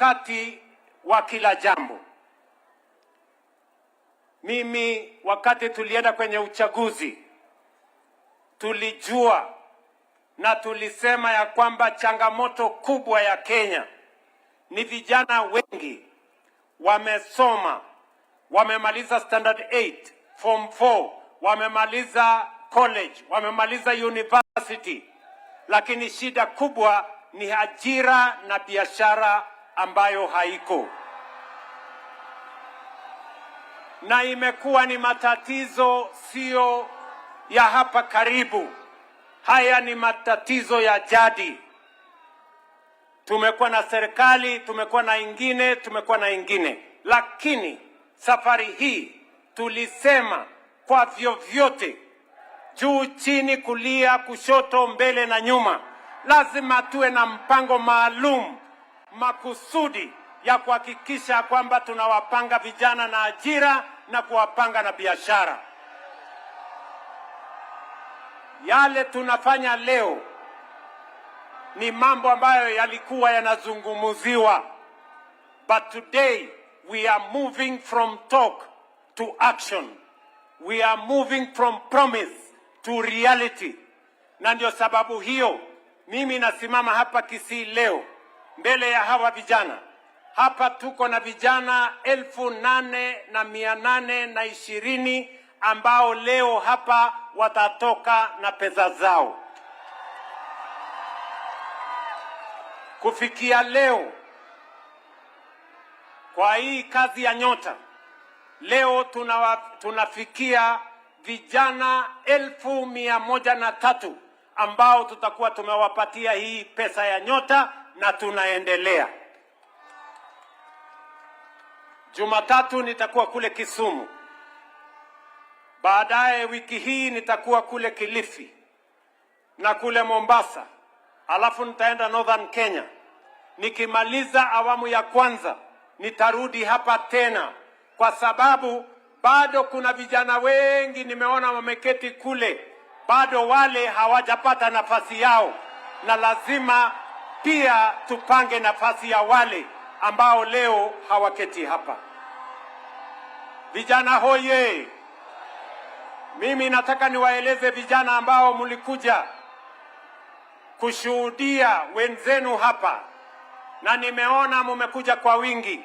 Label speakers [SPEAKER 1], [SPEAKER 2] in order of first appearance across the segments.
[SPEAKER 1] wakati wa kila jambo. Mimi wakati tulienda kwenye uchaguzi tulijua na tulisema ya kwamba changamoto kubwa ya Kenya ni vijana wengi wamesoma, wamemaliza standard 8, form 4, wamemaliza college, wamemaliza university, lakini shida kubwa ni ajira na biashara ambayo haiko. Na imekuwa ni matatizo sio ya hapa karibu. Haya ni matatizo ya jadi. Tumekuwa na serikali, tumekuwa na ingine. Lakini safari hii tulisema kwa vyovyote, juu chini, kulia, kushoto, mbele na nyuma, lazima tuwe na mpango maalum makusudi ya kuhakikisha kwamba tunawapanga vijana na ajira na kuwapanga na biashara. Yale tunafanya leo ni mambo ambayo yalikuwa yanazungumziwa, but today we are moving from talk to action. We are moving from promise to reality. Na ndio sababu hiyo mimi nasimama hapa Kisii leo mbele ya hawa vijana. Hapa tuko na vijana 8,820 ambao leo hapa watatoka na pesa zao. Kufikia leo kwa hii kazi ya Nyota, leo tunafikia vijana 1,103 ambao tutakuwa tumewapatia hii pesa ya Nyota, na tunaendelea. Jumatatu nitakuwa kule Kisumu. Baadaye wiki hii nitakuwa kule Kilifi na kule Mombasa. Alafu nitaenda Northern Kenya. Nikimaliza awamu ya kwanza nitarudi hapa tena, kwa sababu bado kuna vijana wengi nimeona wameketi kule, bado wale hawajapata nafasi yao, na lazima pia tupange nafasi ya wale ambao leo hawaketi hapa. Vijana hoye! Mimi nataka niwaeleze vijana ambao mlikuja kushuhudia wenzenu hapa, na nimeona mmekuja kwa wingi.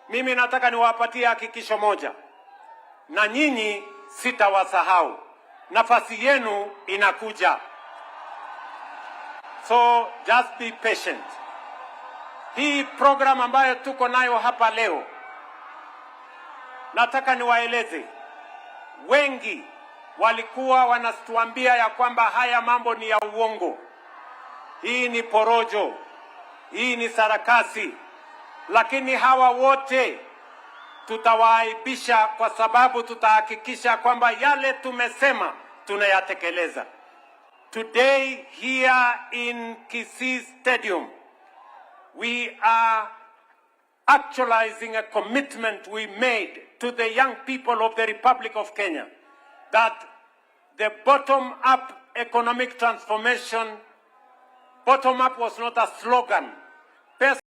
[SPEAKER 1] Mimi nataka niwapatie hakikisho moja, na nyinyi sitawasahau. Nafasi yenu inakuja. So just be patient. Hii program ambayo tuko nayo hapa leo, nataka niwaeleze, wengi walikuwa wanatuambia ya kwamba haya mambo ni ya uongo, hii ni porojo, hii ni sarakasi. Lakini hawa wote tutawaaibisha, kwa sababu tutahakikisha kwamba yale tumesema tunayatekeleza. Today here in Kisii Stadium, we are actualizing a commitment we made to the young people of the Republic of Kenya, that the bottom-up economic transformation, bottom-up was not a slogan,